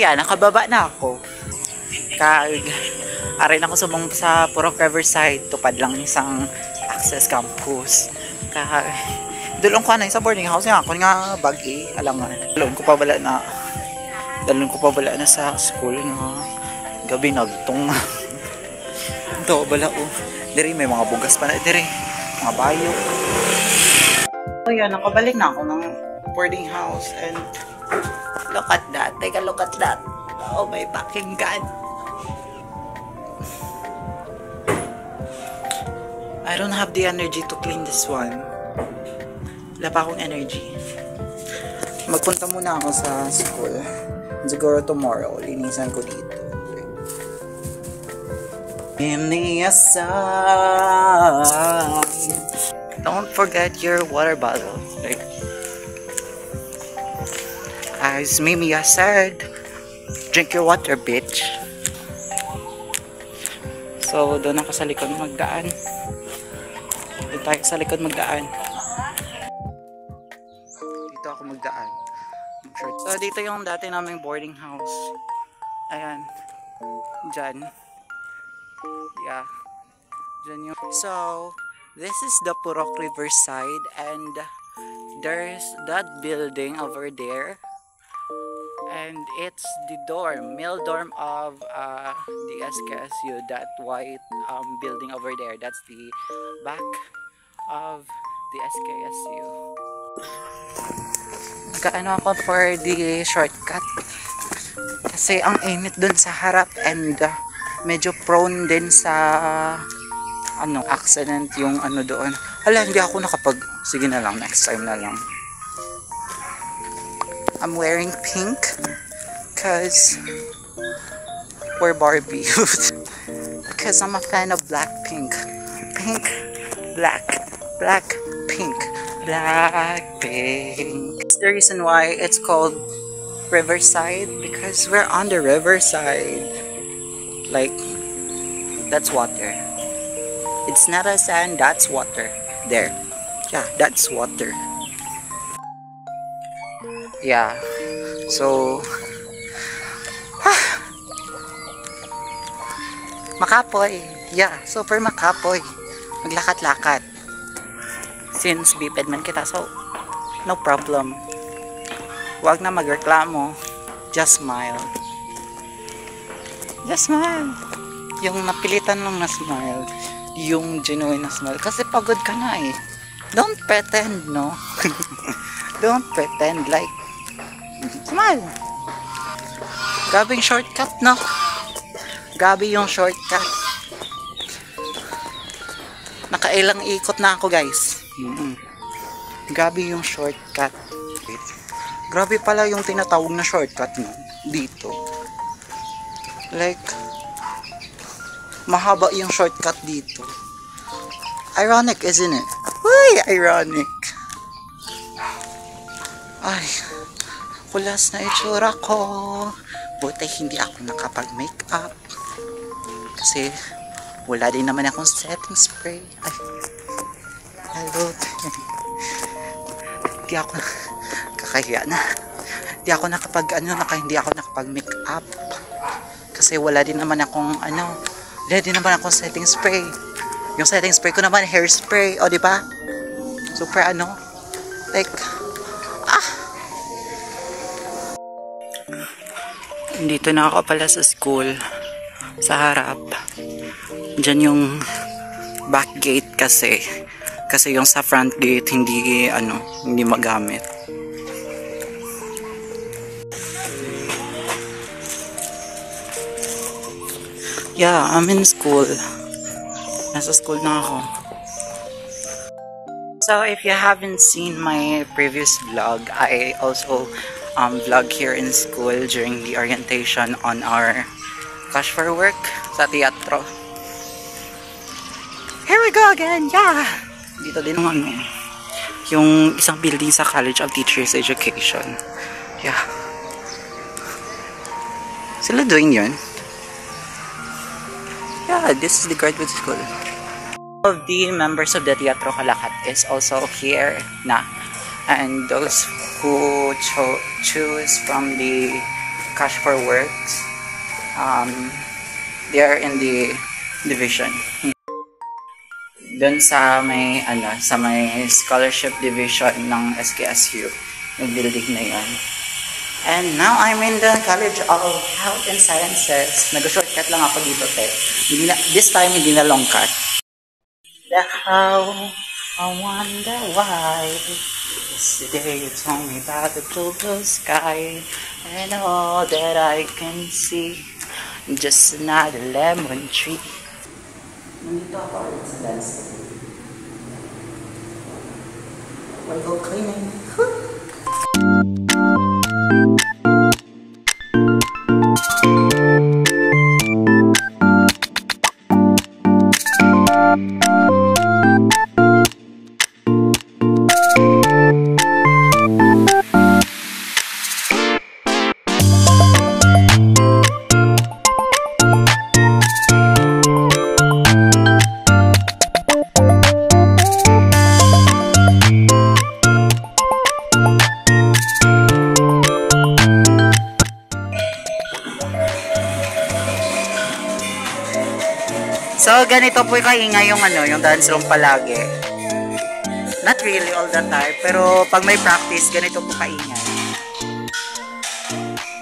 Ayan, nakababa na ako. Arin ako sa Purok Riverside. Tupad lang isang access campus. Dulong ko na sa boarding house nga ako nga bagi. Alam nga. Dalon ko pa bala na sa school nga. Gabi nagtong. Ito, bala o. Diri, may mga bugas pa na diri. Mga bayo. Ayan, nakabalik na ako ng boarding house and look at that. Take a look at that. Oh my fucking God. I don't have the energy to clean this one. Wala pa akong energy. Magpunta muna ako sa school. Siguro tomorrow, linisan ko dito. In the aside. Don't forget your water bottle. Like, as Mimi said, drink your water, bitch. So, doon ako sa likod magdaan. Doon tayo sa likod magdaan. Dito ako magdaan. So, dito yung dati naming boarding house. Ayan. Diyan. Yeah. Diyan yung... So, this is the Purok Riverside and there's that building over there. And it's the male dorm of the SKSU, that white building over there. That's the back of the SKSU. Nagkaano ako for the shortcut. Kasi ang init dun sa harap and medyo prone din sa accident yung doon. Hala, hindi ako sige na lang, next time na lang. I'm wearing pink because we're Barbie. Because I'm a fan of Blackpink. Pink, black, black, pink, Blackpink. That's the reason why it's called Riverside, because we're on the riverside. Like, that's water. It's not a sand, that's water. There. Yeah, that's water. Yeah. So, makapoy. Yeah, super makapoy. Maglakad-lakad. Since biped man kita, so no problem. Huwag na magreklamo. Just smile. Just smile. Yung napilitan lang na smile. Yung genuine na smile. Kasi pagod ka na eh. Don't pretend, no? Don't pretend like smile. Gabi yung shortcut, no? Gabi yung shortcut. Nakailang ikot na ako, guys. Gabi yung shortcut. Grabe pala yung tinatawag na shortcut, no? Dito. Like, mahaba yung shortcut dito. Ironic, isn't it? Uy, ironic. Ay, kulas na itsura ko. Buti hindi ako nakapag-makeup. Kasi, wala din naman akong setting spray. Ay, hello. Hindi ako, kakahiya na. Hindi ako hindi ako nakapag-makeup. Kasi wala din naman akong, wala din naman akong setting spray. Yung setting spray ko naman, hairspray. O, diba? Super, like, dito na ako pala sa school. Sa harap. Diyan yung back gate kasi. Kasi yung sa front gate, hindi magamit. Yeah, I'm in school. Nasa school na ako. So, if you haven't seen my previous vlog, I also vlog here in school during the orientation on our cash for work sa teatro. Here we go again! Yeah! Dito din yung isang building sa College of Teachers Education. Yeah. Sila doing yun? Yeah, this is the graduate school. Of the members of the Teatro Calacat is also here na. And those who choose from the Cash for Works. They are in the division. Doon sa may scholarship division ng SKSU, yung building na yun. And now I'm in the College of Health and Sciences. Nag-shortcut lang ako dito, this time hindi na long cut. The how I wonder why. Yesterday you told me about the blue sky, and all that I can see, just another lemon tree. Nandito ako ulit sa landscape. We'll go cleaning. So, ganito po kaingay yung dance room palagi. Not really all the time, pero pag may practice, ganito po kaingay.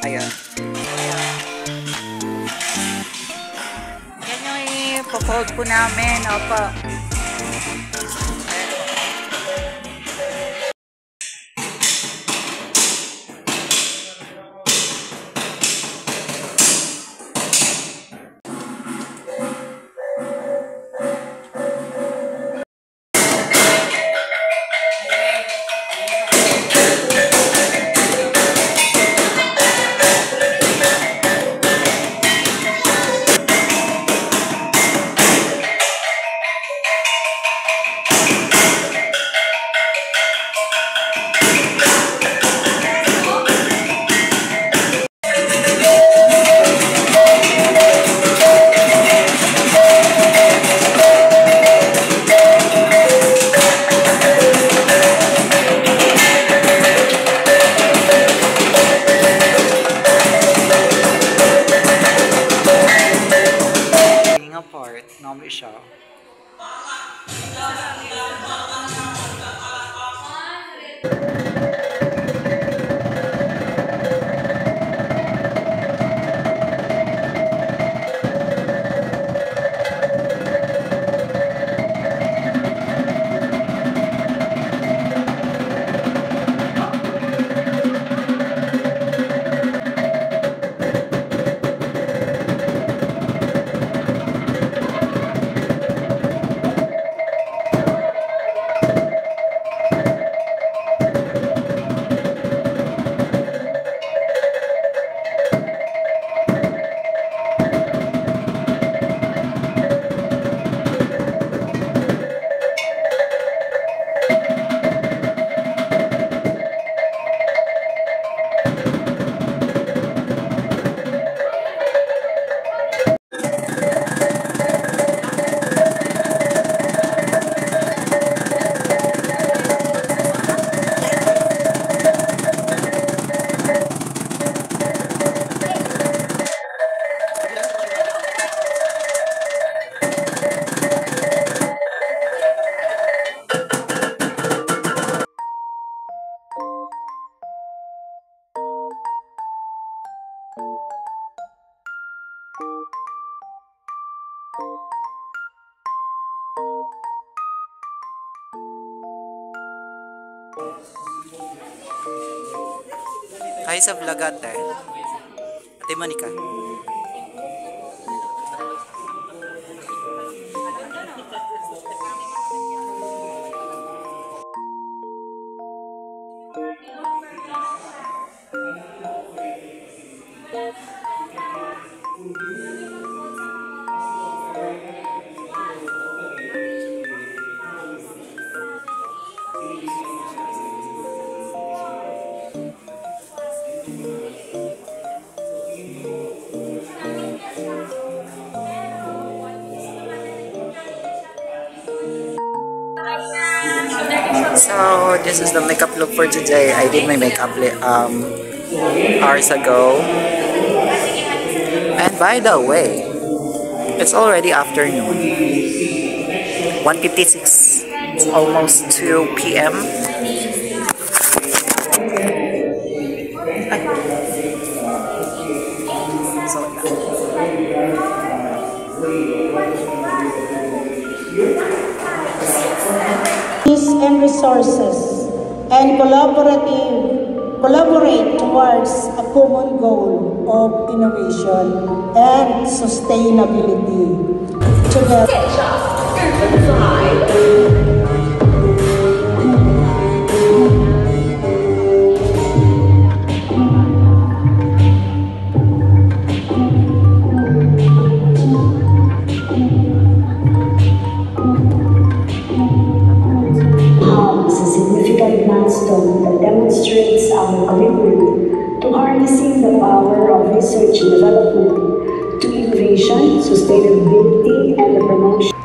Ayun. Yan yung ipo-fold po namin. Opo. Nami siya. Hi sa vlog ate. Ate Monica. So this is the makeup look for today. I did my makeup hours ago. By the way, it's already afternoon. 1:56. It's almost 2 p.m. Ay. So, and resources and collaborate towards a common goal of innovation and sustainability. Together. Milestone that demonstrates our commitment to harnessing the power of research and development to innovation, sustainability, and the promotion.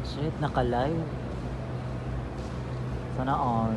Shit, naka-live. Sana all.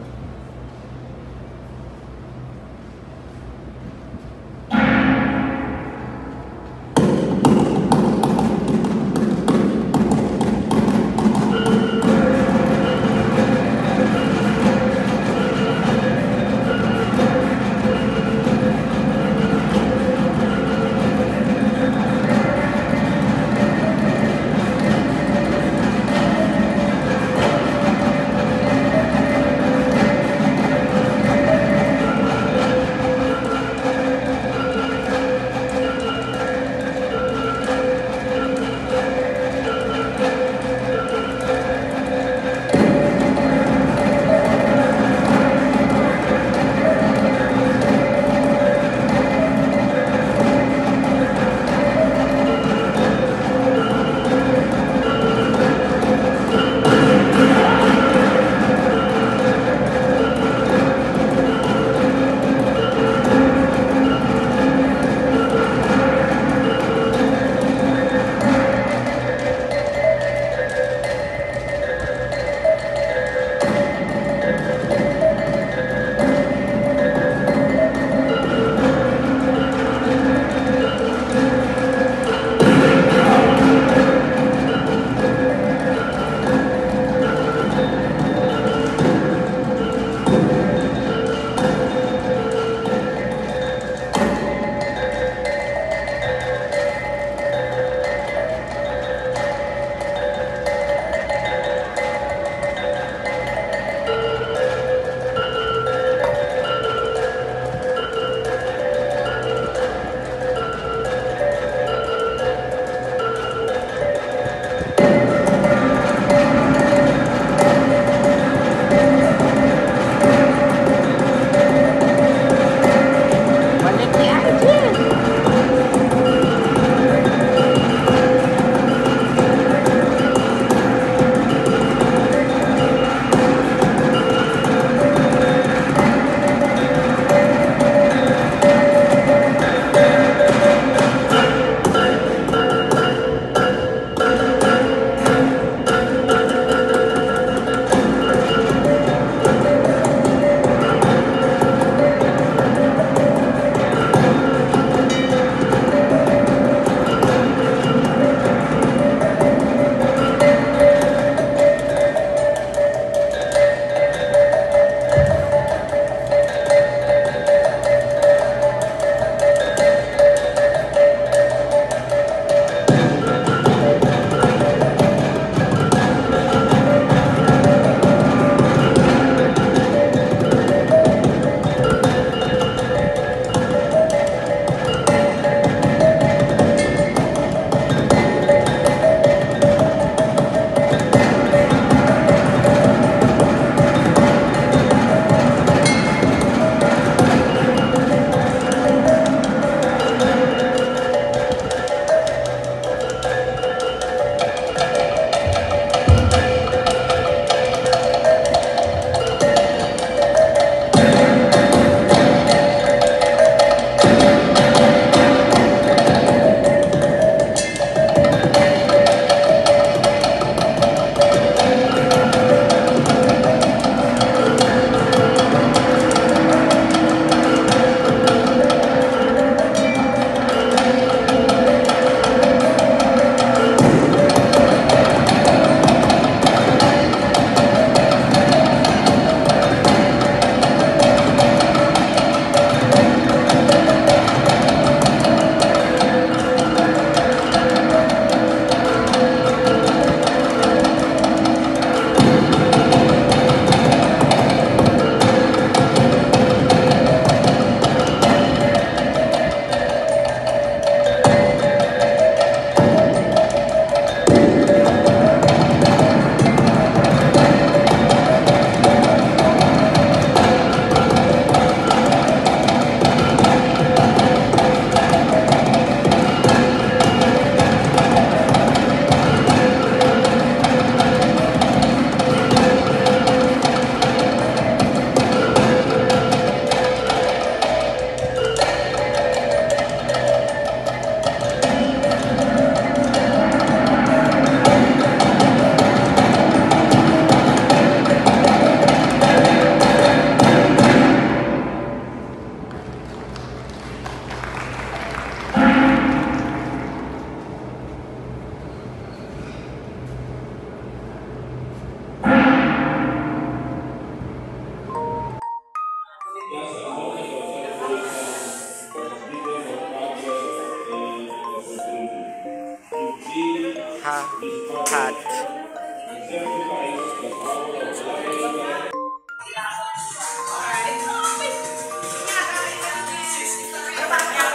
Hat.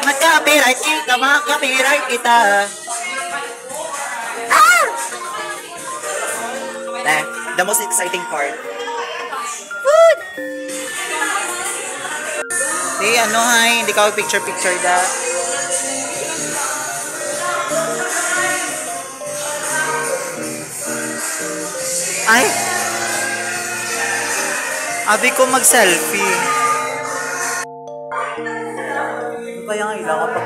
Mag-copyright kita, mag-copyright kita. The most exciting part. Ano hay, hindi ka picture-picture da. Ay! Abi ko mag-selfie. Ano kaya nga ilang kapag